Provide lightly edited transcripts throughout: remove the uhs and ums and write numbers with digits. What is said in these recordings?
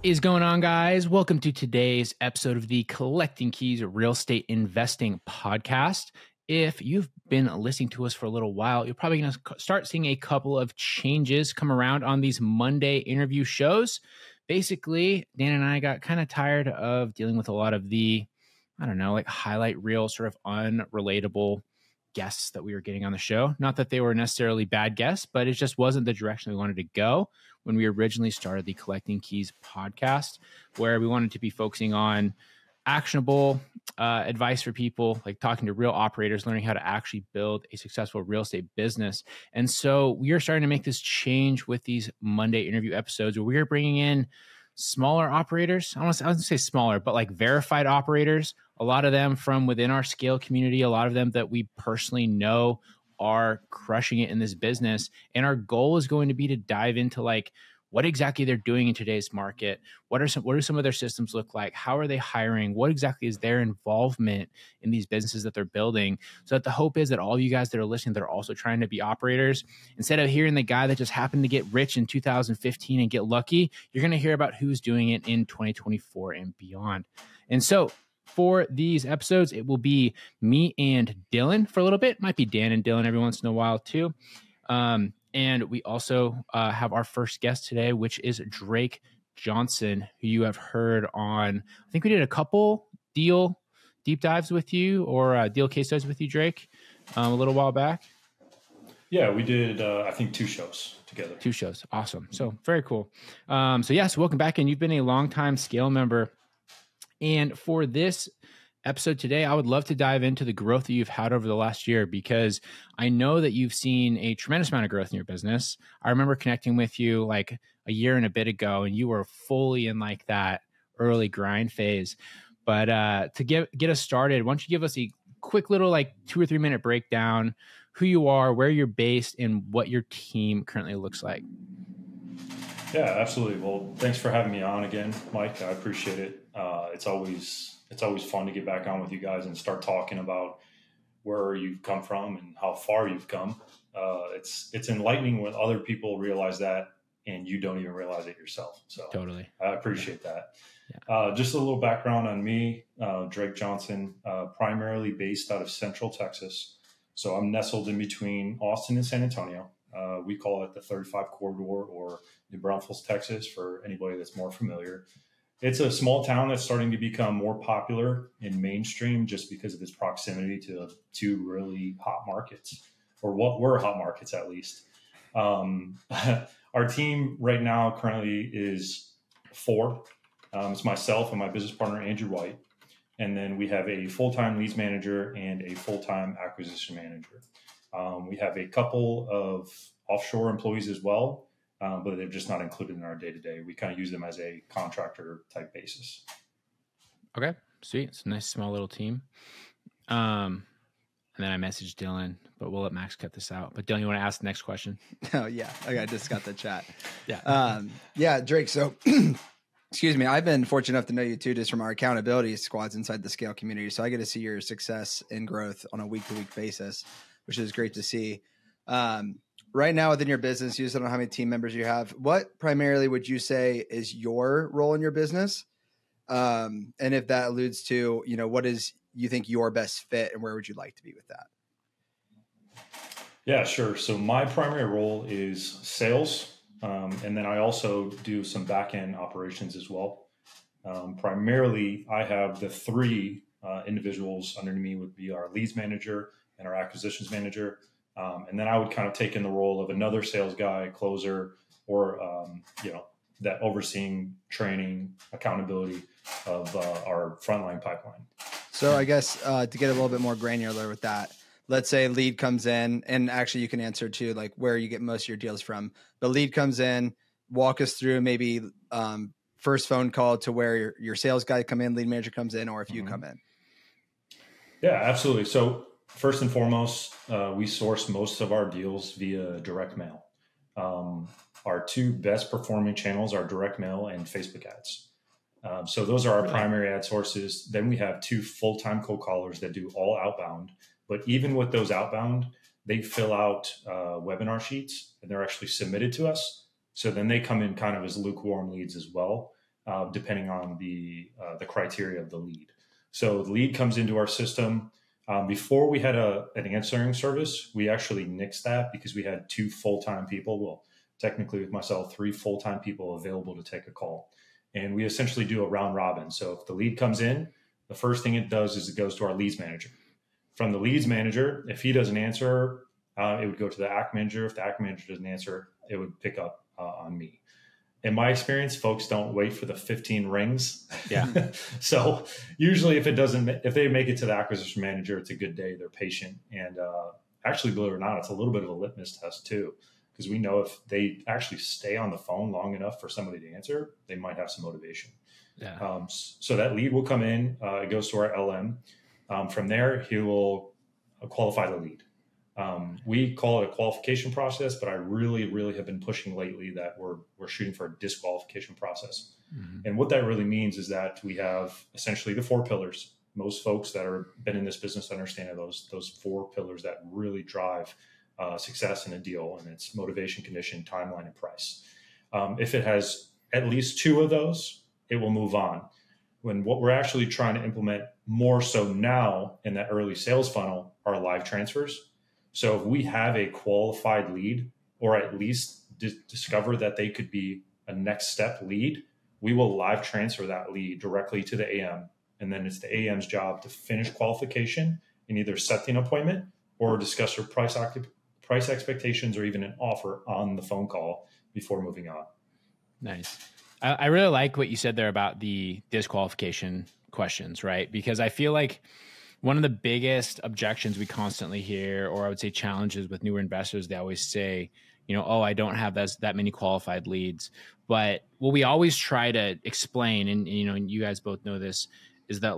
Is going on, guys? Welcome to today's episode of the Collecting Keys Real Estate Investing Podcast. If you've been listening to us for a little while, you're probably going to start seeing a couple of changes come around on these Monday interview shows. Basically, Dan and I got kind of tired of dealing with a lot of the, like highlight reel, sort of unrelatable guests that we were getting on the show. Not that they were necessarily bad guests, but it just wasn't the direction we wanted to go when we originally started the Collecting Keys podcast, where we wanted to be focusing on actionable advice for people, like talking to real operators, learning how to actually build a successful real estate business. And so we are starting to make this change with these Monday interview episodes where we are bringing in smaller operators. I wouldn't say smaller, but like verified operators. A lot of them from within our scale community, a lot of them that we personally know are crushing it in this business. And our goal is going to be to dive into like what exactly they're doing in today's market. What do some of their systems look like? How are they hiring? What exactly is their involvement in these businesses that they're building? So that the hope is that all of you guys that are listening, that are also trying to be operators, instead of hearing the guy that just happened to get rich in 2015 and get lucky, you're going to hear about who's doing it in 2024 and beyond. And so for these episodes, it will be me and Dylan for a little bit. Might be Dan and Dylan every once in a while too. And we also have our first guest today, which is Drake Johnson, who you have heard on, I think we did a couple deal deep dives with you or deal case studies with you, Drake, a little while back. Yeah, we did, I think, 2 shows together. 2 shows. Awesome. So very cool. So welcome back. And you've been a longtime Scale member. And for this episode today, I would love to dive into the growth that you've had over the last year, because I know that you've seen a tremendous amount of growth in your business. I remember connecting with you like a year and a bit ago, and you were fully in like that early grind phase. But to get us started, why don't you give us a quick little like 2 or 3 minute breakdown, who you are, where you're based, and what your team currently looks like. Yeah, absolutely. Well, thanks for having me on again, Mike. I appreciate it. It's always fun to get back on with you guys and start talking about where you've come from and how far you've come. It's enlightening when other people realize that and you don't even realize it yourself. So totally, I appreciate that. Yeah. Just a little background on me, Drake Johnson, primarily based out of Central Texas. So I'm nestled in between Austin and San Antonio. We call it the 35 corridor, or New Braunfels, Texas, for anybody that's more familiar. It's a small town that's starting to become more popular in mainstream just because of its proximity to 2 really hot markets, or what were hot markets at least. Our team right now currently is 4. It's myself and my business partner, Andrew White. And then we have a full-time leads manager and a full-time acquisition manager. We have a couple of offshore employees as well, but they're just not included in our day-to-day. We kind of use them as a contractor type basis. Okay, sweet. It's a nice small little team. And then I messaged Dylan, but we'll let Max cut this out. But Dylan, you want to ask the next question? Oh yeah, I just got the chat. Yeah. Drake. So, excuse me. I've been fortunate enough to know you too, just from our accountability squads inside the Scale community. So I get to see your success and growth on a week-to-week basis, which is great to see. Right now within your business, you just don't know how many team members you have. What primarily would you say is your role in your business? And if that alludes to, what is you think your best fit, and where would you like to be with that? Yeah, sure. So my primary role is sales. And then I also do some back-end operations as well. Primarily, I have the 3 individuals under me would be our leads manager and our acquisitions manager. And then I would kind of take in the role of another sales guy, closer, or, that overseeing training, accountability of our frontline pipeline. So I guess to get a little bit more granular with that, let's say lead comes in, and actually you can answer to like where you get most of your deals from. The lead comes in, walk us through maybe first phone call to where your sales guy come in, lead manager comes in, or if you come in. Yeah, absolutely. So first and foremost, we source most of our deals via direct mail. Our 2 best performing channels are direct mail and Facebook ads. So those are our primary ad sources. Then we have 2 full-time cold callers that do all outbound. But even with those outbound, they fill out webinar sheets and they're actually submitted to us. So then they come in kind of as lukewarm leads as well. depending on the criteria of the lead. So the lead comes into our system. Before we had an answering service, we actually nixed that because we had 2 full-time people. Well, technically with myself, 3 full-time people available to take a call. And we essentially do a round robin. So if the lead comes in, the first thing it does is it goes to our leads manager. From the leads manager, if he doesn't answer, it would go to the ACK manager. If the ACK manager doesn't answer, it would pick up on me. In my experience, folks don't wait for the 15 rings. Yeah. So usually if they make it to the acquisition manager, it's a good day. They're patient. And actually, believe it or not, it's a little bit of a litmus test too, because we know if they actually stay on the phone long enough for somebody to answer, they might have some motivation. Yeah. So that lead will come in, it goes to our LM. From there, he will qualify the lead. We call it a qualification process, but I really, really have been pushing lately that we're shooting for a disqualification process. Mm-hmm. And what that really means is that we have essentially the 4 pillars. Most folks that are been in this business understand those 4 pillars that really drive success in a deal, and it's motivation, condition, timeline, and price. If it has at least 2 of those, it will move on. When what we're actually trying to implement more so now in that early sales funnel are live transfers. So if we have a qualified lead, or at least discover that they could be a next step lead, we will live transfer that lead directly to the AM. And then it's the AM's job to finish qualification and either set an appointment or discuss your price expectations or even an offer on the phone call before moving on. Nice. I really like what you said there about the disqualification questions, right? Because I feel like one of the biggest objections we constantly hear, or I would say challenges with newer investors, they always say, oh, I don't have that many qualified leads. But what we always try to explain, and you guys both know this, is that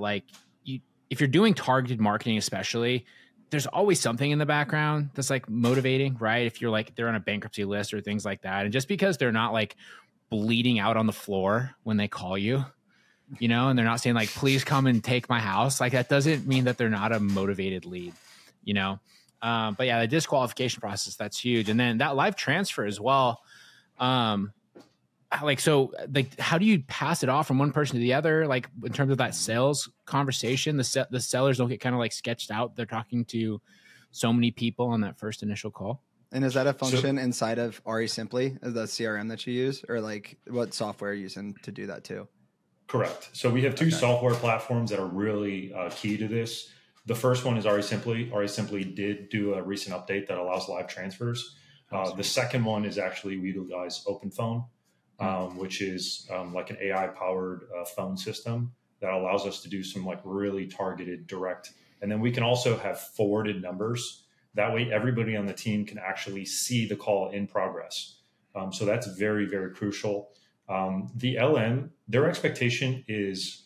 if you're doing targeted marketing, especially, there's always something in the background that's motivating, right? If you're they're on a bankruptcy list or things like that. And just because they're not bleeding out on the floor when they call you, and they're not saying please come and take my house, that doesn't mean that they're not a motivated lead, but yeah, the disqualification process, that's huge. And then that live transfer as well. How do you pass it off from one person to the other? In terms of that sales conversation, the sellers don't get kind of sketched out. They're talking to so many people on that first initial call. And is that a function inside of RE Simply, the CRM that you use, or what software are you using to do that too? Correct. So we have 2 software platforms that are really key to this. The first one is RE Simply. RE Simply did do a recent update that allows live transfers. The second one is actually we utilize OpenPhone, which is like an AI-powered phone system that allows us to do some really targeted direct. And then we can also have forwarded numbers. That way, everybody on the team can actually see the call in progress. So that's very, very crucial. The LM, their expectation is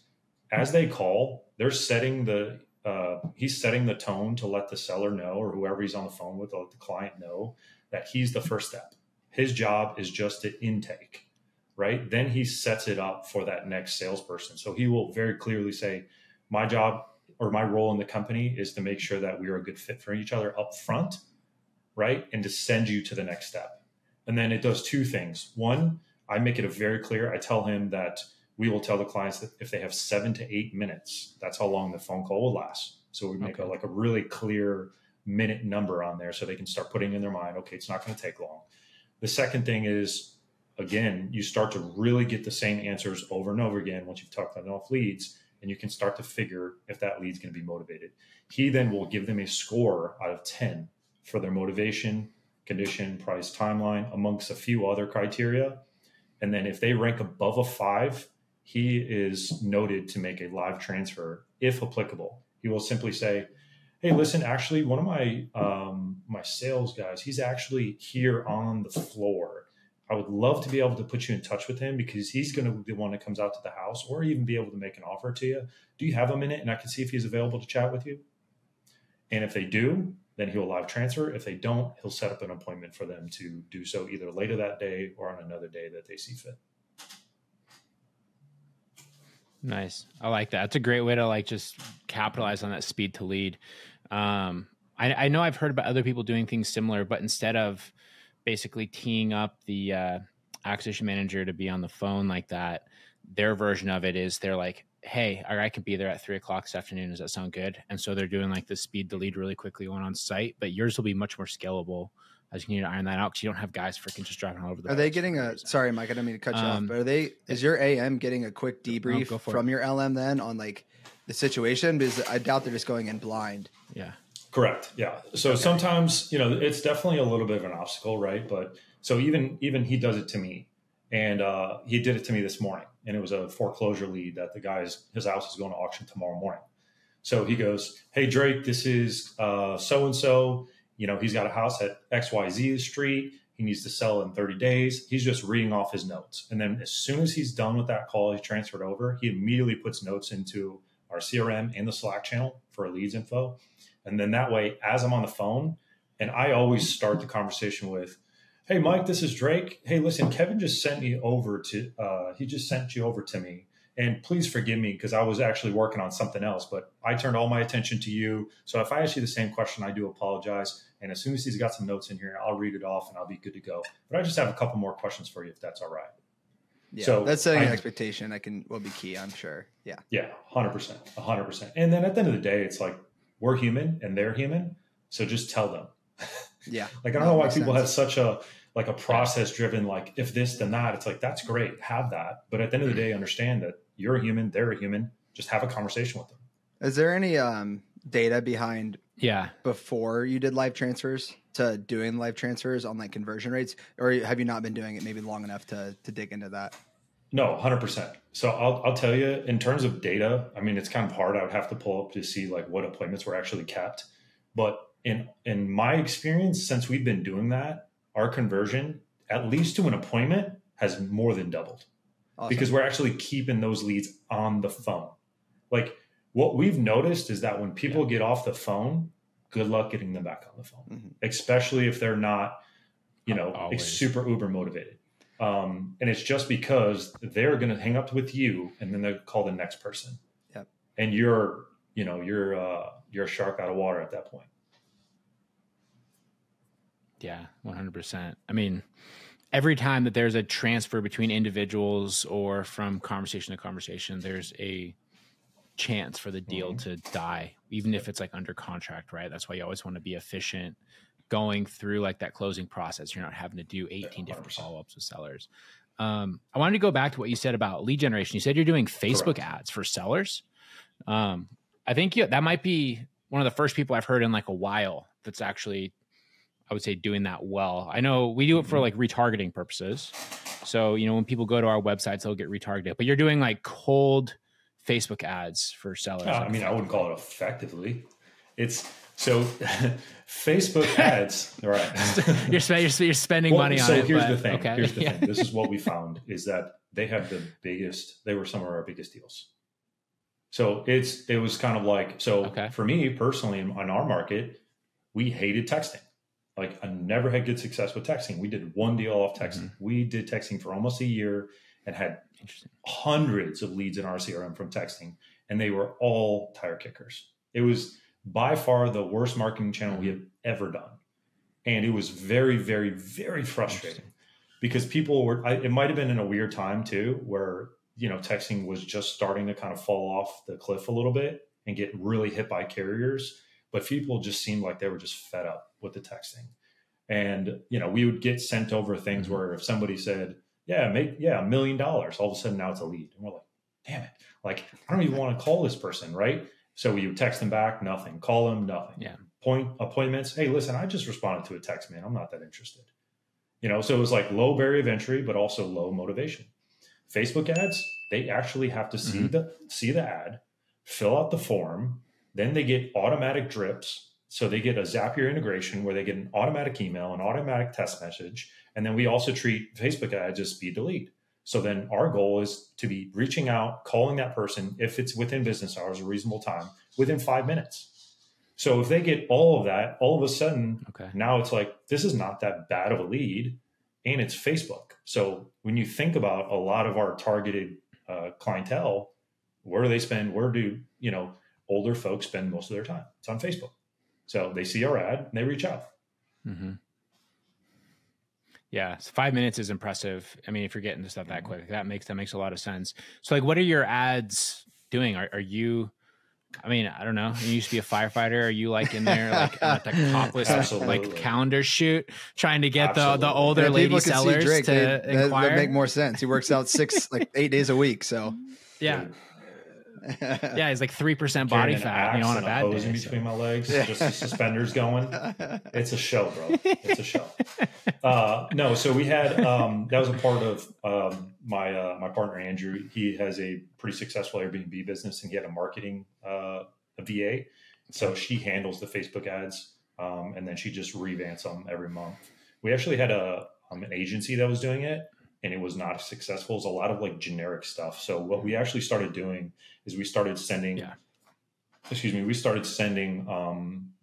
as they call, he's setting the tone to let the seller know, or whoever he's on the phone with, to let the client know that he's the first step. His job is just to intake, right? Then he sets it up for that next salesperson. So he will very clearly say, my job or my role in the company is to make sure that we are a good fit for each other up front, right? And to send you to the next step. And then it does 2 things. One, I make it very clear. I tell him that we will tell the clients that if they have 7 to 8 minutes, that's how long the phone call will last. So we make a really clear minute number on there so they can start putting in their mind, okay, it's not going to take long. The second thing is, again, you start to really get the same answers over and over again once you've talked about enough leads, and you can start to figure if that lead's going to be motivated. He then will give them a score out of 10 for their motivation, condition, price, timeline, amongst a few other criteria. And then if they rank above a 5, he is noted to make a live transfer, if applicable. He will simply say, hey, listen, actually, one of my my sales guys, he's actually here on the floor. I would love to be able to put you in touch with him because he's going to be the one that comes out to the house, or even be able to make an offer to you. Do you have a minute? And I can see if he's available to chat with you. And if they do, then he'll live transfer. If they don't, he'll set up an appointment for them to do so either later that day or on another day that they see fit. Nice. I like that. It's a great way to just capitalize on that speed to lead. I know I've heard about other people doing things similar, but instead of basically teeing up the acquisition manager to be on the phone like that, their version of it is they're like, hey, I can be there at 3:00 this afternoon. Does that sound good? And so they're doing like the speed to lead really quickly when on site, but yours will be much more scalable as you need to iron that out because you don't have guys freaking just driving all over the Are roads they for getting no a, reason. sorry, Mike, I don't mean to cut you off, but is your AM getting a quick debrief from your LM then on like the situation? Because I doubt they're just going in blind. Yeah. Correct. Yeah. So sometimes, you know, it's definitely a little bit of an obstacle, right? But so even he does it to me, and he did it to me this morning, and it was a foreclosure lead that his house is going to auction tomorrow morning. So he goes, "Hey Drake, this is so and so. You know, he's got a house at XYZ street. He needs to sell in 30 days. He's just reading off his notes. And then as soon as he's done with that call, he's transferred over. He immediately puts notes into our CRM and the Slack channel for leads info. And then that way, as I'm on the phone, and I always start the conversation with, "Hey, Mike, this is Drake. Hey, listen, Kevin just sent you over to, he just sent you over to me. And please forgive me because I was actually working on something else, but I turned all my attention to you. So if I ask you the same question, I do apologize. And as soon as he's got some notes in here, I'll read it off and I'll be good to go. But I just have a couple more questions for you if that's all right." Yeah, so that's setting an expectation. Will be key, I'm sure. Yeah. Yeah, 100%, 100%. And then at the end of the day, it's like, we're human and they're human. So just tell them. Yeah. Like, I don't know why people have such a process driven, like if this, then that. It's like, that's great. Have that. But at the end of the day, understand that you're a human, they're a human. Just have a conversation with them. Is there any data behind before you did live transfers to doing live transfers on like conversion rates, or have you not been doing it maybe long enough to dig into that? No, 100%. So I'll tell you, in terms of data, I mean, it's kind of hard. I would have to pull up to see like what appointments were actually kept. But in my experience, since we've been doing that, our conversion, at least to an appointment, has more than doubled. Awesome. Because we're actually keeping those leads on the phone. Like, what we've noticed is that when people get off the phone, good luck getting them back on the phone, especially if they're not, super uber motivated. And it's just because they're going to hang up with you and then they'll call the next person. Yep. And you're a shark out of water at that point. Yeah, 100%. I mean, every time that there's a transfer between individuals or from conversation to conversation, there's a chance for the deal to die, even if it's like under contract, right? That's why you always want to be efficient going through like that closing process. You're not having to do 18 different follow-ups with sellers. I wanted to go back to what you said about lead generation. You said you're doing Facebook ads for sellers. I think that might be one of the first people I've heard in like a while that's actually, I would say, doing that well. I know we do it for like retargeting purposes. So, when people go to our websites, they'll get retargeted, but you're doing like cold Facebook ads for sellers. I mean, I wouldn't call it effectively. It's so Facebook ads, right? you're spending money on it. So here's the thing. Okay. Here's the thing. This is what we found is that they have they were some of our biggest deals. So it was kind of like, for me personally on our market, we hated texting. Like I never had good success with texting. We did one deal off texting. We did texting for almost a year and had hundreds of leads in our CRM from texting, and they were all tire kickers. It was by far the worst marketing channel we have ever done. And it was very, very, very frustrating because people were, it might've been in a weird time too, where, texting was just starting to kind of fall off the cliff a little bit and get really hit by carriers. But people just seemed like they were just fed up with the texting. And, we would get sent over things where if somebody said, $1 million, all of a sudden now it's a lead. And we're like, damn it. Like, I don't even want to call this person, right? So we would text them back, nothing. Call them, nothing. Yeah. Appointments. Hey, listen, I just responded to a text, man. I'm not that interested. So it was like low barrier of entry, but also low motivation. Facebook ads, they actually have to see the ad, fill out the form, then they get automatic drips. So they get a Zapier integration where they get an automatic email, an automatic text message. And then we also treat Facebook ads as speed to lead. So then our goal is to be reaching out, calling that person, if it's within business hours, a reasonable time, within 5 minutes. So if they get all of that, all of a sudden, now it's like, this is not that bad of a lead and it's Facebook. So when you think about a lot of our targeted clientele, where do they spend? Where do, older folks spend most of their time? It's on Facebook. So they see our ad and they reach out. Yeah, so 5 minutes is impressive. I mean, if you're getting to stuff that quick, that makes a lot of sense. So, like, what are your ads doing? Are you? I mean, I don't know. You used to be a firefighter. Are you like in there, like at the topless, like calendar shoot, trying to get the older lady sellers Drake, to inquire? That make more sense. He works out 8 days a week. So yeah. Yeah, he's like 3% body fat, on a bad day. In between my legs, just the suspenders going. It's a show, bro. It's a show. No, so we had that was a part of my partner Andrew. He has a pretty successful Airbnb business, and he had a marketing a VA. So she handles the Facebook ads, and then she just revamps them every month. We actually had an agency that was doing it, and it was not successful. It's a lot of like generic stuff. So what we actually started doing is we started sending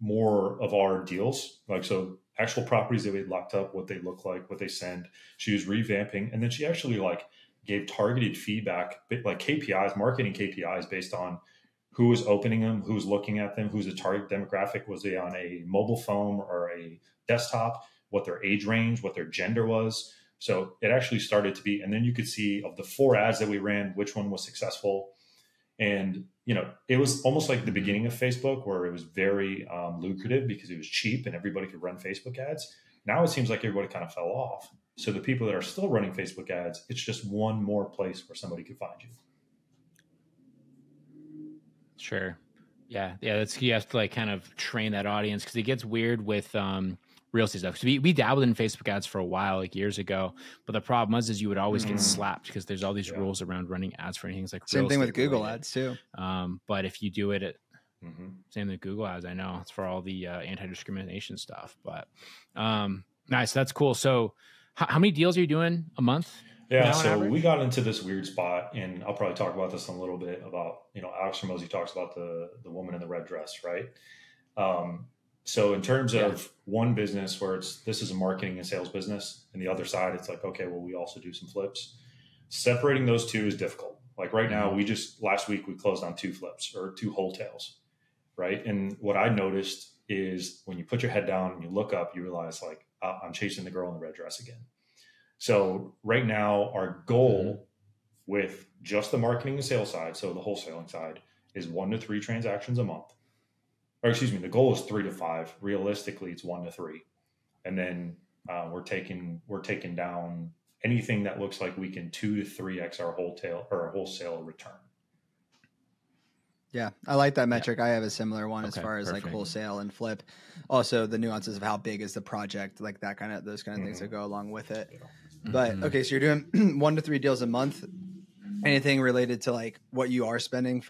more of our deals, like, so actual properties that we had locked up, what they look like, what they send. She was revamping, and then she actually like gave targeted feedback, like KPIs, marketing KPIs based on who was opening them, who was looking at them, who's the target demographic, was they on a mobile phone or a desktop, what their age range, what their gender was. So it actually started to be, and then you could see of the 4 ads that we ran, which one was successful. And, it was almost like the beginning of Facebook, where it was very lucrative because it was cheap and everybody could run Facebook ads. Now it seems like everybody kind of fell off. So the people that are still running Facebook ads, it's just one more place where somebody could find you. Sure. Yeah. That's, you have to like kind of train that audience, because it gets weird with real estate stuff. So we dabbled in Facebook ads for a while, like years ago, but the problem was you would always get slapped because there's all these rules around running ads for anything. It's like same thing with Google ads too. But if you do it same with Google ads, I know it's for all the anti-discrimination stuff, but nice. That's cool. So how many deals are you doing a month? Yeah, so we got into this weird spot, and I'll probably talk about this in a little bit about, Alex Ramosi talks about the woman in the red dress, right? So in terms of one business where this is a marketing and sales business, and the other side, it's like, okay, well, we also do some flips. Separating those two is difficult. Like right now, last week we closed on 2 flips or 2 wholesales, right? And what I noticed is when you put your head down and you look up, you realize like, I'm chasing the girl in the red dress again. So right now, our goal with just the marketing and sales side, so the wholesaling side, is 1 to 3 transactions a month. Or excuse me, the goal is 3 to 5. Realistically, it's 1 to 3. And then we're taking down anything that looks like we can 2 to 3x our wholesale return. Yeah, I like that metric. I have a similar one as far as like wholesale and flip. Also, the nuances of how big is the project, like those kind of things that go along with it. Yeah. But okay, so you're doing 1 to 3 deals a month. Anything related to like what you are spending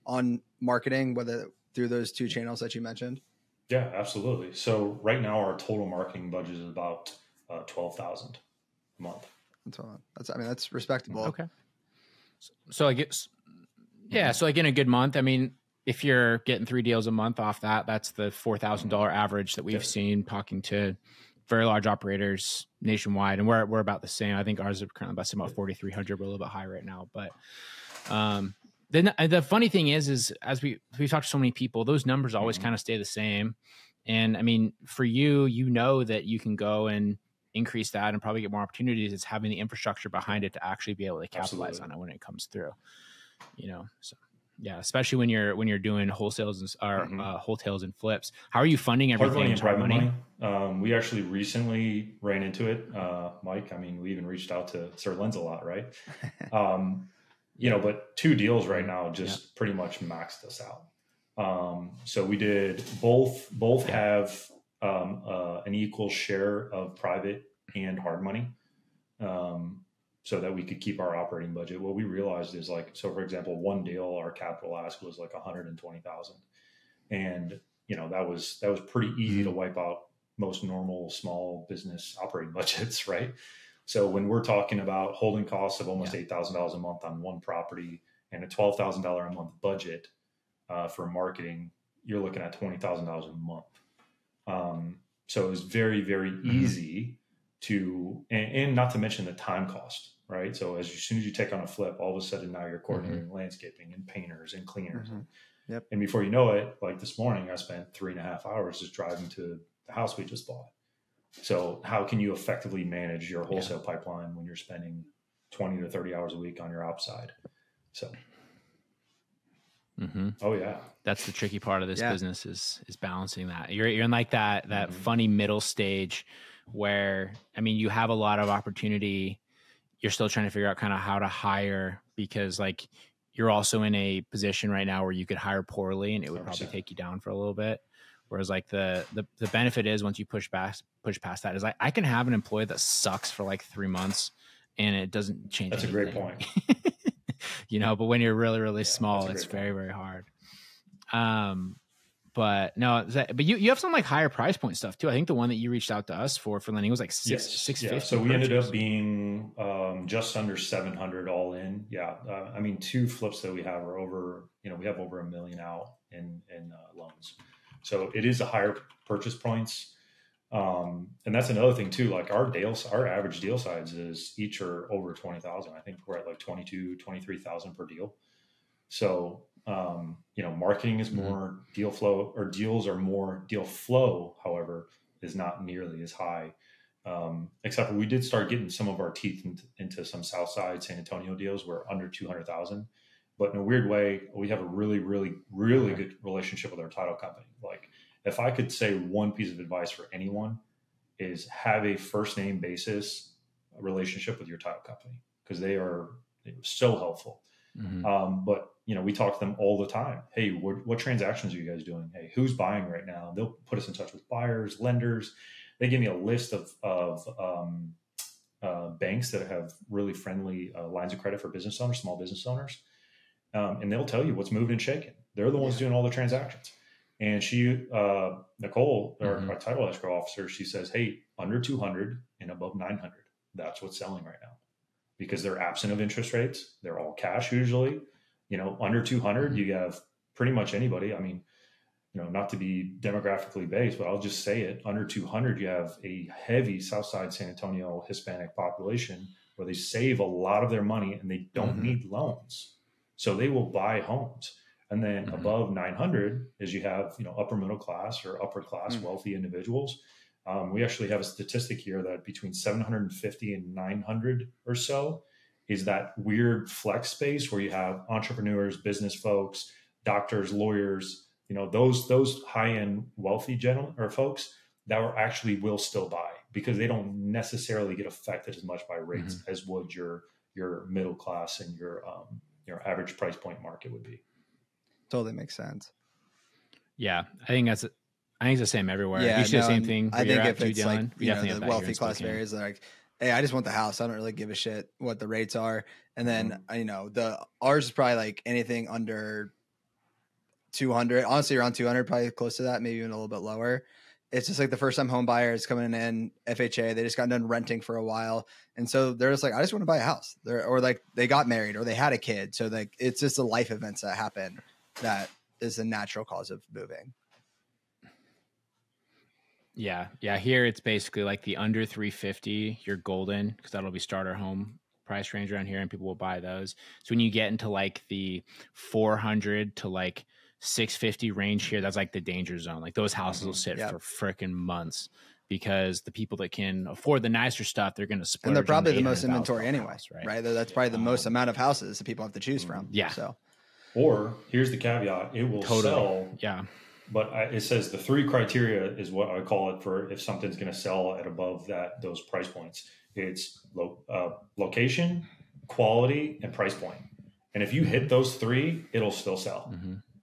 on marketing, whether through those 2 channels that you mentioned? Yeah, absolutely. So right now our total marketing budget is about $12,000 a month. That's respectable. Okay. So I guess, so like in a good month, I mean, if you're getting 3 deals a month off that's the $4,000 average that we've seen talking to very large operators nationwide. And we're about the same. I think ours are currently about 4,300. We're a little bit high right now, but then the funny thing is as we've talked to so many people, those numbers always kind of stay the same. And I mean, for you that you can go and increase that and probably get more opportunities. It's having the infrastructure behind it to actually be able to capitalize on it when it comes through, so yeah, especially when you're doing wholesales and wholesales and flips. How are you funding everything? Hard money. We actually recently ran into it, Mike. I mean, we even reached out to Sir Lenz a lot, right? But 2 deals right now just pretty much maxed us out. So we did both have an equal share of private and hard money, so that we could keep our operating budget. What we realized is for example, 1 deal, our capital ask was like $120,000, and that was pretty easy to wipe out most normal small business operating budgets, right? So when we're talking about holding costs of almost $8,000 a month on 1 property and a $12,000 a month budget for marketing, you're looking at $20,000 a month. So it was very, very easy to, and not to mention the time cost, right? So as soon as you take on a flip, all of a sudden now you're coordinating landscaping and painters and cleaners. And before you know it, like this morning, I spent 3.5 hours just driving to the house we just bought. So how can you effectively manage your wholesale pipeline when you're spending 20 to 30 hours a week on your ops side? So, oh yeah, that's the tricky part of this business is balancing that. You're in like that funny middle stage where, I mean, you have a lot of opportunity. You're still trying to figure out kind of how to hire, because like you're also in a position right now where you could hire poorly and it would 100%. probably take you down for a little bit. Whereas like the benefit is once you push past that is like, I can have an employee that sucks for like 3 months and it doesn't change. That's anything. A great point. But when you're really, really small, it's very, very hard. But no, but you have some like higher price point stuff too. I think the one that you reached out to us for lending was like $650. Yeah. So we ended up being just under 700 all in. Yeah. I mean, 2 flips that we have are over, we have over $1 million out in loans. So it is a higher purchase points. And that's another thing too. Like our average deal sizes each are over 20,000. I think we're at like 22, 23,000 per deal. So, marketing is more deal flow, or deals are more deal flow. However, is not nearly as high. Except we did start getting some of our teeth into some South Side San Antonio deals where under 200,000. But in a weird way, we have a really, really, really good relationship with our title company. Like, if I could say one piece of advice for anyone, is have a first name basis relationship with your title company, because they are so helpful. But we talk to them all the time. Hey, what transactions are you guys doing? Hey, who's buying right now? They'll put us in touch with buyers, lenders. They give me a list of banks that have really friendly lines of credit for business owners, small business owners. And they'll tell you what's moved and shaken. They're the ones doing all the transactions. And she, Nicole, our title escrow officer, she says, hey, under 200 and above 900, that's what's selling right now, because they're absent of interest rates. They're all cash usually. Under 200, you have pretty much anybody. I mean, not to be demographically based, but I'll just say it. Under 200, you have a heavy Southside San Antonio Hispanic population where they save a lot of their money and they don't need loans. So they will buy homes. And then above 900 is you have, upper middle class or upper class wealthy individuals. We actually have a statistic here that between 750 and 900 or so is that weird flex space where you have entrepreneurs, business folks, doctors, lawyers, those high-end wealthy gentlemen or folks that actually will still buy, because they don't necessarily get affected as much by rates as would your middle class and your average price point market would be. Totally makes sense. Yeah, I think it's the same everywhere. Yeah, you see the same thing. I think if it's Dylan, like the wealthy class areas, like, hey, I just want the house. I don't really give a shit what the rates are. And then ours is probably like anything under 200. Honestly, around 200, probably close to that, maybe even a little bit lower. It's just like the first time home buyers coming in FHA. They just got done renting for a while, and so they're just like, I just want to buy a house. Or like they got married or they had a kid. So like it's just the life events that happen that is a natural cause of moving. Yeah. Here it's basically like the under 350, you're golden, because that'll be starter home price range around here, and people will buy those. So when you get into like the 400 to like 650 range here, that's like the danger zone. Like those houses will sit for freaking months, because the people that can afford the nicer stuff, they're going to splurge. And they're probably the most inventory anyway, right? That's probably the most amount of houses that people have to choose from. Yeah. So, or here's the caveat: it will sell. Yeah. But it says the 3 criteria is what I call it for if something's going to sell at above those price points. It's location, quality, and price point. And if you hit those 3, it'll still sell.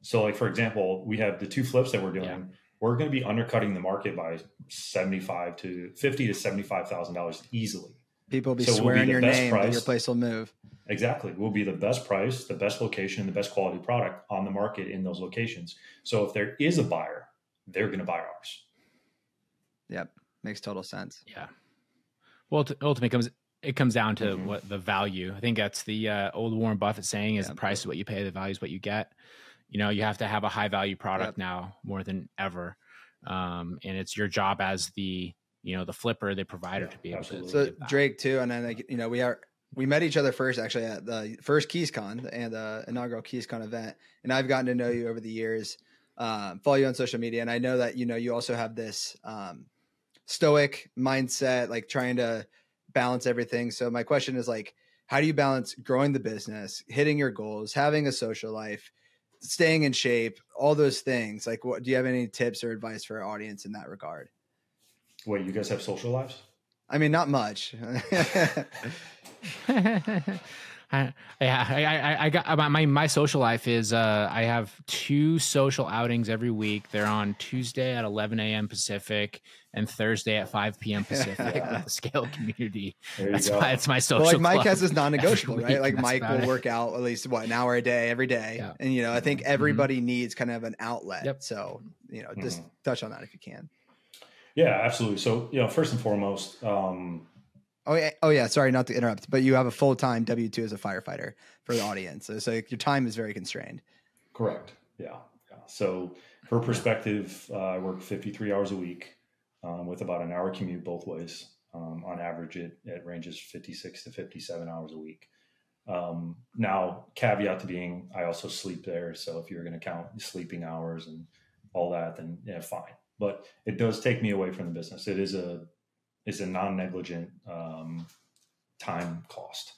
So like, for example, we have the 2 flips that we're doing. Yeah. We're going to be undercutting the market by $50,000 to $75,000 easily. People will be swearing your name, but your place will move. Exactly. We'll be the best price, the best location, the best quality product on the market in those locations. So if there is a buyer, they're going to buy ours. Yep. Makes total sense. Yeah. Well, ultimately it comes down to what the value. I think that's the old Warren Buffett saying is the price is what you pay, the value is what you get. You have to have a high value product now more than ever. And it's your job as the flipper, the provider to be able to. So Drake too. And then we met each other first actually at the first KeysCon and the inaugural KeysCon event. And I've gotten to know you over the years, follow you on social media. And I know that, you also have this stoic mindset, like trying to balance everything. So my question is like, how do you balance growing the business, hitting your goals, having a social life, staying in shape, all those things? Like, what do you have any tips or advice for our audience in that regard? Wait, you guys have social lives? I mean, not much. I got my social life is I have 2 social outings every week. They're on Tuesday at 11 a.m. Pacific and Thursday at 5 p.m. Pacific with the Scale community. That's my social. Well, like Mike club has this non-negotiable, right? Like Mike will it. work out at least an hour a day every day, Yeah. and I think everybody needs kind of an outlet. Yep. So just touch on that if you can. Yeah, absolutely. So first and foremost. Oh yeah. Sorry, not to interrupt, but you have a full-time W-2 as a firefighter for the audience, so your time is very constrained. Correct. Yeah. So for perspective, I work 53 hours a week with about an hour commute both ways. On average, it ranges 56 to 57 hours a week. Now, caveat to being, I also sleep there. So if you're going to count sleeping hours and all that, then fine. But it does take me away from the business. It is a non-negligent time cost.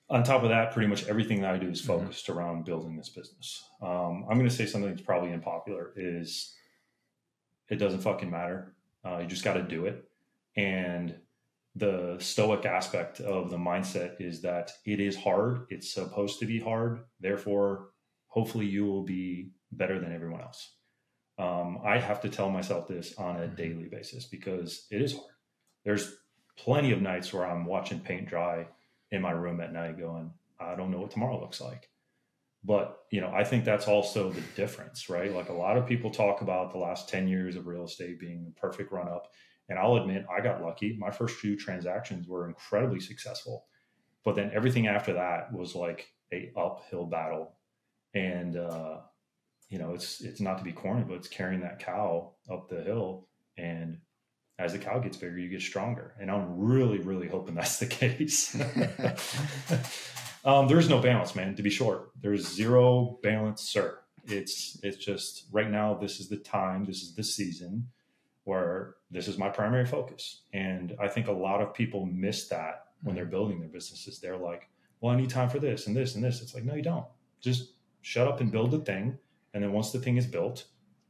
On top of that, pretty much everything that I do is focused around building this business. I'm going to say something that's probably unpopular is it doesn't fucking matter. You just got to do it. And the stoic aspect of the mindset is that it is hard. It's supposed to be hard. Therefore, hopefully you will be better than everyone else. I have to tell myself this on a daily basis because it is hard. There's plenty of nights where I'm watching paint dry in my room at night going, I don't know what tomorrow looks like. But, I think that's also the difference, right? Like a lot of people talk about the last 10 years of real estate being the perfect run up. And I'll admit, I got lucky. My first few transactions were incredibly successful. But then everything after that was like a uphill battle. And, it's not to be corny, but it's carrying that cow up the hill. And as the cow gets bigger, you get stronger. And I'm really, really hoping that's the case. There's no balance, man, to be short. There's zero balance, sir. It's just right now, this is the time, this is the season where this is my primary focus. And I think a lot of people miss that when they're building their businesses. They're like, well, I need time for this and this and this. It's like, no, you don't. Just shut up and build the thing. And then once the thing is built,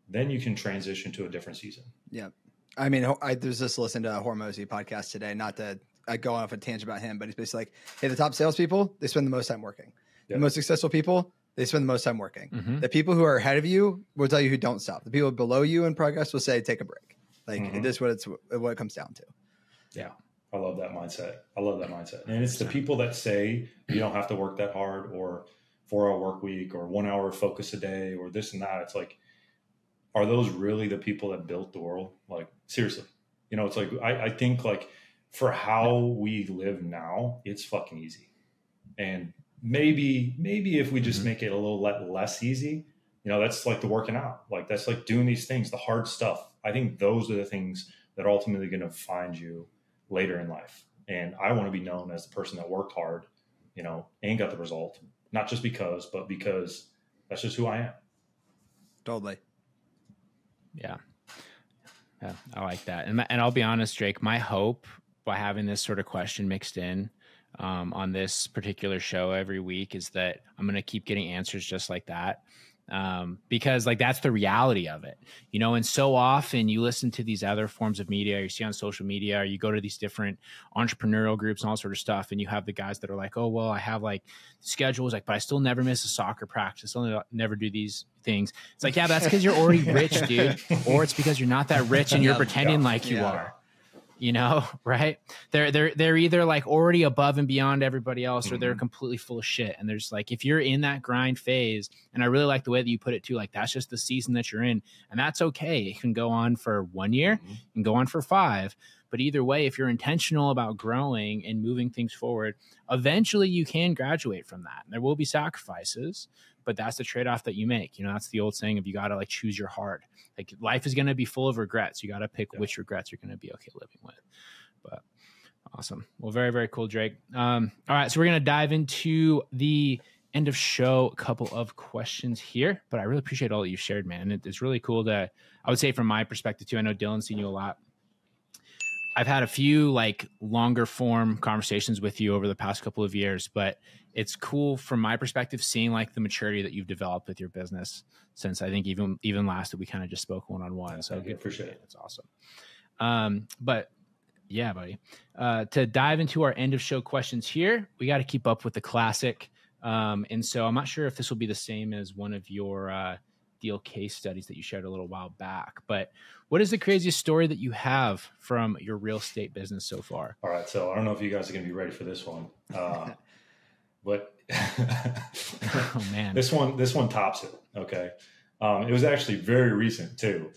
then you can transition to a different season. Yeah. I mean, I was just listening to a Hormozy podcast today, not to go off a tangent about him, but he's basically like, hey, the top salespeople, they spend the most time working. Yep. The most successful people, they spend the most time working. The people who are ahead of you will tell you who don't stop. The people below you in progress will say, take a break. Like it is what it comes down to. Yeah. I love that mindset. And it's the people that say you don't have to work that hard or 4-hour work week or 1 hour focus a day or this and that. It's like, are those really the people that built the world? Like, seriously, it's like, I think like for how we live now, it's fucking easy. And maybe if we just make it a little less easy, that's like the working out. Like, that's like doing these things, the hard stuff. I think those are the things that are ultimately going to find you later in life. And I want to be known as the person that worked hard, and got the result, not just because, but because that's just who I am. Totally. Yeah, I like that. And I'll be honest, Drake, my hope by having this sort of question mixed in on this particular show every week is that I'm going to keep getting answers just like that. Because like, that's the reality of it, and so often you listen to these other forms of media, you see on social media, or you go to these different entrepreneurial groups and all sort of stuff. And you have the guys that are like, oh, well, I have like schedules, like, but I still never miss a soccer practice. I'll never do these things. It's like, yeah, that's because you're already rich, dude. Or it's because you're not that rich and you're pretending like you are. Right? They're either like already above and beyond everybody else, or they're completely full of shit. And there's like, if you're in that grind phase, and I really like the way that you put it too, like that's just the season that you're in, and that's okay. It can go on for 1 year, it can go on for 5, but either way, if you're intentional about growing and moving things forward, eventually you can graduate from that. There will be sacrifices, but that's the trade-off that you make. That's the old saying of you got to like choose your heart. Like life is going to be full of regrets. You got to pick which regrets you're going to be okay living with. But awesome. Well, very, very cool, Drake. All right. So we're going to dive into the end of show, a couple of questions here, but I really appreciate all that you shared, man. It's really cool to, I would say from my perspective too, I know Dylan's seen you a lot I've had a few like longer form conversations with you over the past couple of years, but it's cool from my perspective seeing like the maturity that you've developed with your business since I think even last that we kind of just spoke one-on-one. So good for you. That's awesome. But yeah, buddy. To dive into our end of show questions here, we got to keep up with the classic. And so I'm not sure if this will be the same as one of your deal case studies that you shared a little while back, but what is the craziest story that you have from your real estate business so far? All right. So I don't know if you guys are going to be ready for this one, but oh man, this one tops it. Okay. It was actually very recent too.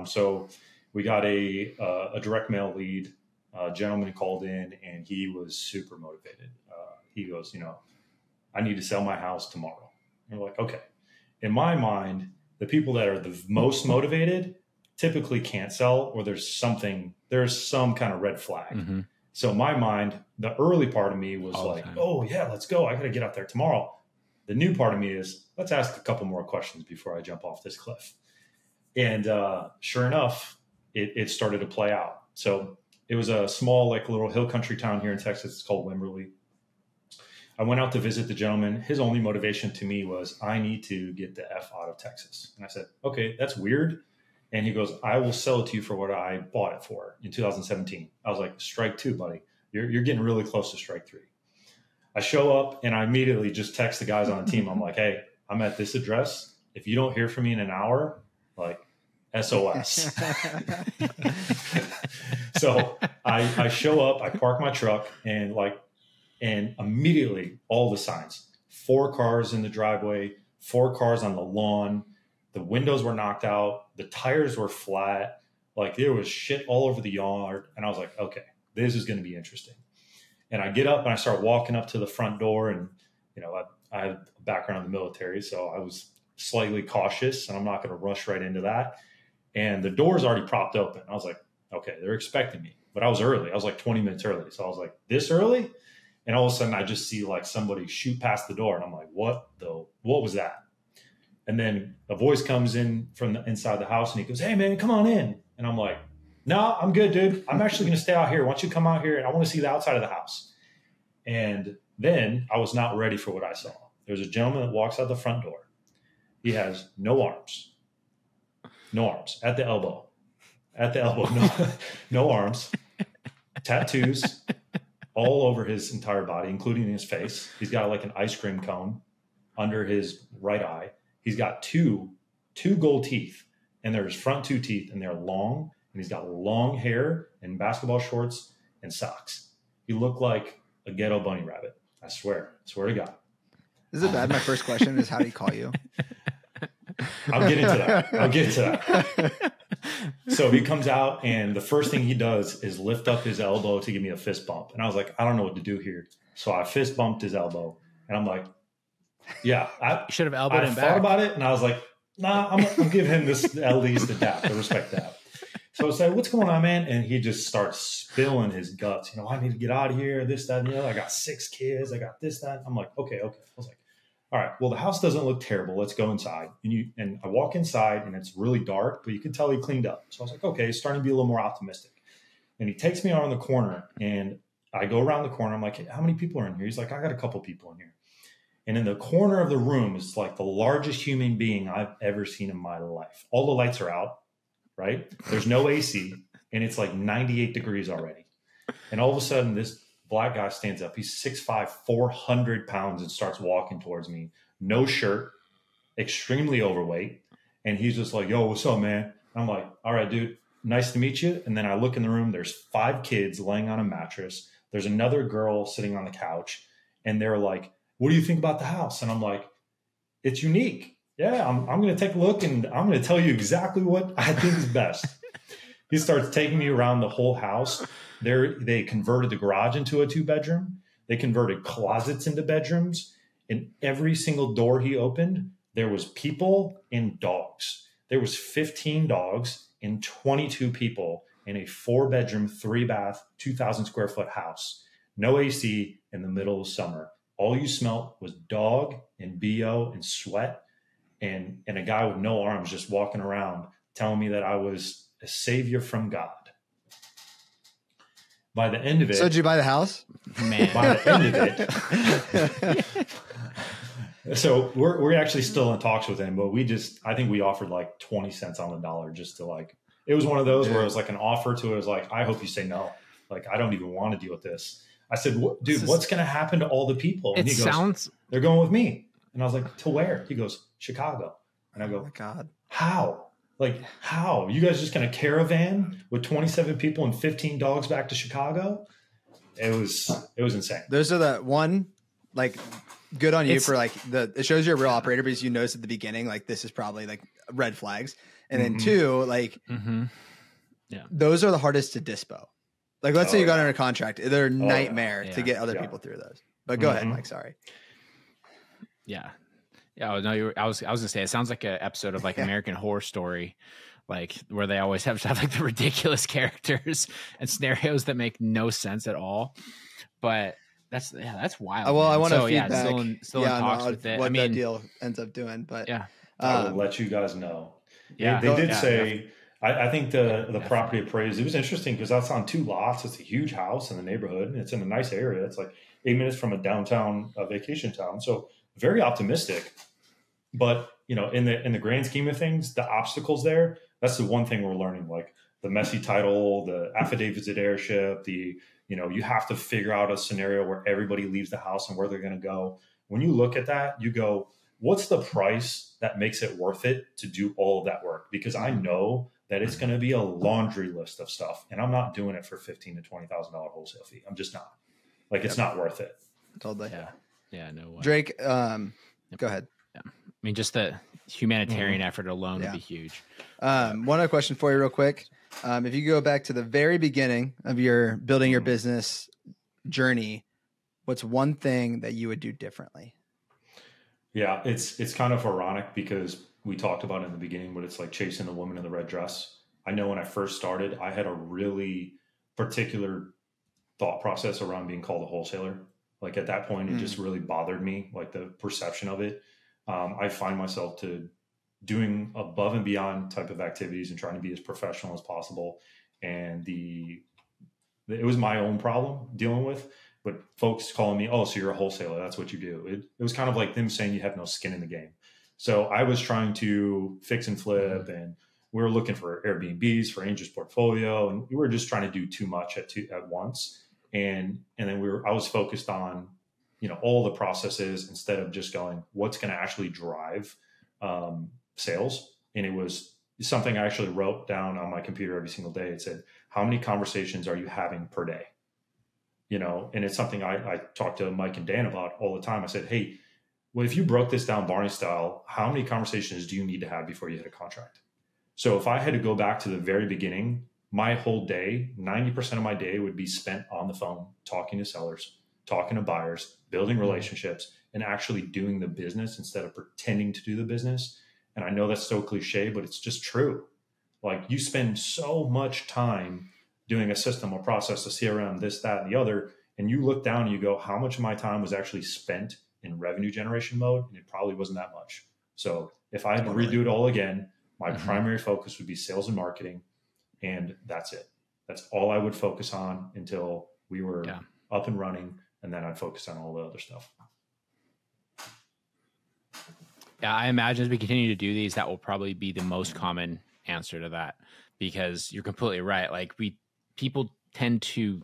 So we got a direct mail lead. A gentleman called in and he was super motivated. He goes, I need to sell my house tomorrow. And we're like, okay. In my mind, the people that are the most motivated typically can't sell, or there's some kind of red flag. Mm-hmm. So in my mind, the early part of me was like, oh yeah, let's go. I got to get out there tomorrow. The new part of me is let's ask a couple more questions before I jump off this cliff. And sure enough, it started to play out. So it was a small, like little hill country town here in Texas. It's called Wimberley. I went out to visit the gentleman. His only motivation to me was, I need to get the F out of Texas. And I said, okay, that's weird. And he goes, I will sell it to you for what I bought it for in 2017. I was like, strike two, buddy. You're getting really close to strike three. I show up and I immediately just text the guys on the team. I'm like, hey, I'm at this address. If you don't hear from me in an hour, like SOS. So I show up, I park my truck and immediately all the signs, 4 cars in the driveway, 4 cars on the lawn. The windows were knocked out. The tires were flat. Like there was shit all over the yard. And I was like, okay, this is going to be interesting. And I get up and I start walking up to the front door and, I have a background in the military, so I was slightly cautious and I'm not going to rush right into that. And the door's already propped open. I was like, okay, they're expecting me, but I was early. I was like 20 minutes early. So I was like, this early? And all of a sudden I just see like somebody shoot past the door and I'm like, what was that? And then a voice comes in from the inside the house and he goes, hey man, come on in. And I'm like, no, I'm good, dude. I'm actually going to stay out here. Why don't you come out here? And I want to see the outside of the house. And then I was not ready for what I saw. There's a gentleman that walks out the front door. He has no arms at the elbow, no arms, tattoos all over his entire body, including his face. He's got like an ice cream cone under his right eye. He's got two gold teeth, and they're his front 2 teeth, and they're long, and he's got long hair and basketball shorts and socks. He looked like a ghetto bunny rabbit. I swear to God. Is it bad? My first question is, how do you call you? I'll get into that. So he comes out and the first thing he does is lift up his elbow to give me a fist bump. And I was like, I don't know what to do here. So I fist bumped his elbow and I'm like, yeah, I should have elbowed him back. I thought about it and I was like, nah, I'm give him this at least the dap, the respect that. So I was like, what's going on, man? And he just starts spilling his guts. I need to get out of here, this, that, and the other. I got 6 kids. I got this, that. I'm like, okay. I was like, all right, well, the house doesn't look terrible. Let's go inside. And I walk inside and it's really dark, but you can tell he cleaned up. So I was like, okay, it's starting to be a little more optimistic. And he takes me around the corner and I go around the corner. I'm like, hey, how many people are in here? He's like, I got a couple people in here. And in the corner of the room is like the largest human being I've ever seen in my life. All the lights are out, right? There's no AC and it's like 98 degrees already. And all of a sudden this black guy stands up. He's 6'5", 400 pounds and starts walking towards me. No shirt, extremely overweight. And he's just like, yo, what's up, man? I'm like, all right, dude, nice to meet you. And then I look in the room. There's 5 kids laying on a mattress. There's another girl sitting on the couch. And they're like, what do you think about the house? And I'm like, it's unique. Yeah, I'm going to take a look and I'm going to tell you exactly what I think is best. He starts taking me around the whole house. They converted the garage into a 2-bedroom. They converted closets into bedrooms. And every single door he opened, there was people and dogs. There was 15 dogs and 22 people in a 4-bedroom, 3-bath, 2,000 square foot house. No AC in the middle of summer. All you smelt was dog and BO and sweat and a guy with no arms just walking around telling me that I was a savior from God. by the end of it. So did you buy the house? Man. By the end of it. So we're actually still in talks with him, but I think we offered like 20 cents on the dollar just to like, it was one of those where it was like an offer to it. It was like, I hope you say no. Like, I don't even want to deal with this. I said, dude, what's going to happen to all the people? And he goes, they're going with me. And I was like, to where? He goes, Chicago. And I go, oh my God, how? Like, how? You guys just going to caravan with 27 people and 15 dogs back to Chicago? It was insane. Those are the one, like, good on you for like it shows you're a real operator because you notice at the beginning, like, this is probably like red flags. And then two, like, those are the hardest to dispo. Like, let's say you got under contract, they're a nightmare to get other people through those. But go ahead, Mike. Sorry. Yeah. Yeah. No, I was gonna say, it sounds like an episode of like American Horror Story, like where they always have like the ridiculous characters and scenarios that make no sense at all. But that's wild. Well, man. I want to so, feedback. Still in talks with it. What that deal ends up doing, but I will let you guys know. Yeah, they did say. I think the property appraised. It was interesting because that's on 2 lots. It's a huge house in the neighborhood, and it's in a nice area. It's like 8 minutes from a downtown vacation town. So very optimistic. But in the grand scheme of things, the obstacles there. That's the one thing we're learning. Like the messy title, the affidavits of heirship, you have to figure out a scenario where everybody leaves the house and where they're going to go. When you look at that, you go, what's the price that makes it worth it to do all of that work? Because I know that it's going to be a laundry list of stuff, and I'm not doing it for $15,000 to $20,000 wholesale fee. I'm just not. Like, it's not worth it. Totally. Yeah. No way. Drake, go ahead. Yeah. I mean, just the humanitarian effort alone would be huge. One other question for you real quick. If you go back to the very beginning of your building your business journey, what's one thing that you would do differently? Yeah, it's kind of ironic because we talked about it in the beginning, but it's like chasing the woman in the red dress. I know when I first started, I had a really particular thought process around being called a wholesaler. Like at that point, it just really bothered me, like the perception of it. I find myself to doing above and beyond type of activities and trying to be as professional as possible. And it was my own problem dealing with, but folks calling me, oh, so you're a wholesaler. That's what you do. It was kind of like them saying you have no skin in the game. So I was trying to fix and flip, and we were looking for Airbnbs for Angel's portfolio, and we were just trying to do too much at once. And then I was focused on, all the processes instead of just going, what's going to actually drive sales. And it was something I actually wrote down on my computer every single day. It said, how many conversations are you having per day? And it's something I talk to Mike and Dan about all the time. I said, hey, well, if you broke this down Barney style, how many conversations do you need to have before you hit a contract? So if I had to go back to the very beginning, my whole day, 90% of my day would be spent on the phone, talking to sellers, talking to buyers, building relationships, and actually doing the business instead of pretending to do the business. And I know that's so cliche, but it's just true. Like you spend so much time doing a system, a process, a CRM, this, that, and the other. And you look down and you go, how much of my time was actually spent in revenue generation mode? And it probably wasn't that much. So if I had to redo it all again, my primary focus would be sales and marketing. And that's it. That's all I would focus on until we were up and running. And then I'd focus on all the other stuff. Yeah, I imagine as we continue to do these, that will probably be the most common answer to that, because you're completely right. Like people tend to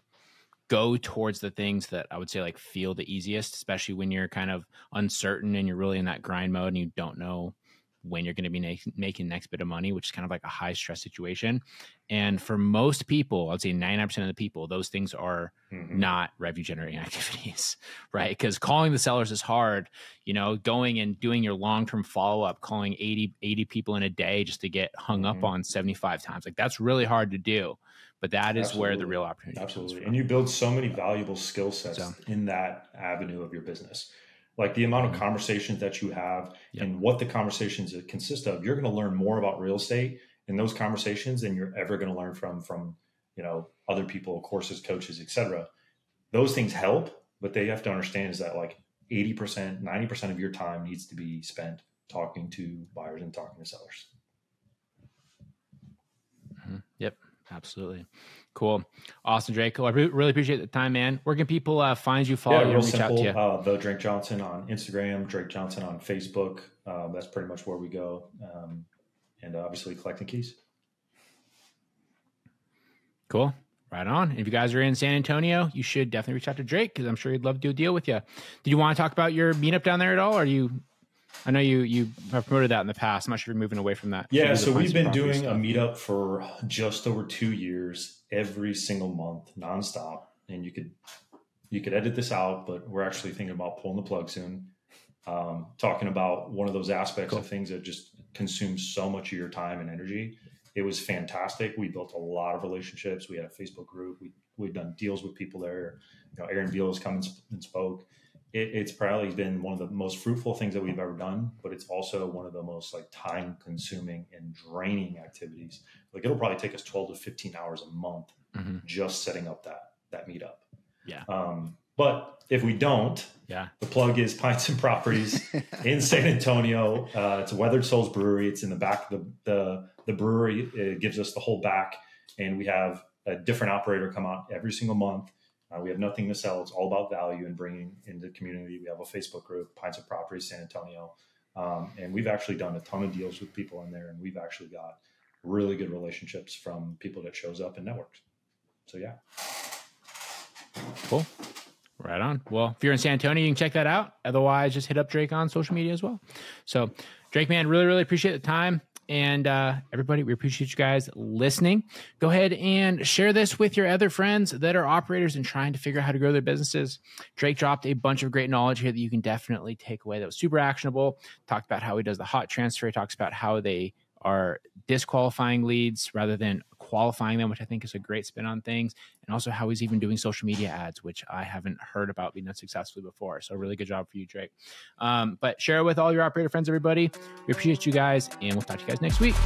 go towards the things that I would say like feel the easiest, especially when you're kind of uncertain and you're really in that grind mode and you don't know when you're going to be making next bit of money, which is kind of like a high stress situation. And for most people, I'd say 99% of the people, those things are not revenue generating activities, right? Because calling the sellers is hard, going and doing your long-term follow-up, calling 80 people in a day just to get hung up on 75 times. Like that's really hard to do, but that is where the real opportunity comes from. And you build so many valuable skill sets in that avenue of your business. Like the amount of conversations that you have and what the conversations consist of, you're going to learn more about real estate in those conversations than you're ever going to learn from other people, courses, coaches, etc. Those things help, but they have to understand is that like 80%, 90% of your time needs to be spent talking to buyers and talking to sellers. Yep. Absolutely. Cool. Awesome, Drake. Well, I really appreciate the time, man. Where can people find you, follow you, real reach simple. out to you? The Drake Johnson on Instagram, Drake Johnson on Facebook. That's pretty much where we go. And obviously collecting keys. Cool. Right on. If you guys are in San Antonio, you should definitely reach out to Drake because I'm sure he'd love to do a deal with you. Did you want to talk about your meetup down there at all? Or I know you have promoted that in the past. I'm not sure if you're moving away from that. Yeah, so we've been doing a meetup for just over 2 years, every single month, nonstop. And you could edit this out, but we're actually thinking about pulling the plug soon. Talking about one of those aspects of things that just consumes so much of your time and energy. It was fantastic. We built a lot of relationships. We had a Facebook group. We've done deals with people there. Aaron Beal has come and spoke. It's probably been one of the most fruitful things that we've ever done, but it's also one of the most time consuming and draining activities. It'll probably take us 12 to 15 hours a month just setting up that meetup. Yeah. But if we don't, the plug is Pints and Properties in San Antonio. It's a Weathered Souls Brewery. It's in the back of the brewery. It gives us the whole back, and we have a different operator come out every single month. We have nothing to sell. It's all about value and bringing into the community. We have a Facebook group, Pints and Properties San Antonio, and we've actually done a ton of deals with people in there, and we've actually got really good relationships from people that shows up and networks. So yeah. Cool. Right on. Well, if you're in San Antonio, you can check that out. Otherwise, just hit up Drake on social media as well. So, Drake, man, really, really appreciate the time. And everybody, we appreciate you guys listening. Go ahead and share this with your other friends that are operators and trying to figure out how to grow their businesses. Drake dropped a bunch of great knowledge here that you can definitely take away that was super actionable. Talked about how he does the hot transfer. He talks about how they are disqualifying leads rather than qualifying them, which I think is a great spin on things. And also how he's even doing social media ads, which I haven't heard about being done successfully before. So really good job for you, Drake. But share it with all your operator friends, everybody. We appreciate you guys, and we'll talk to you guys next week.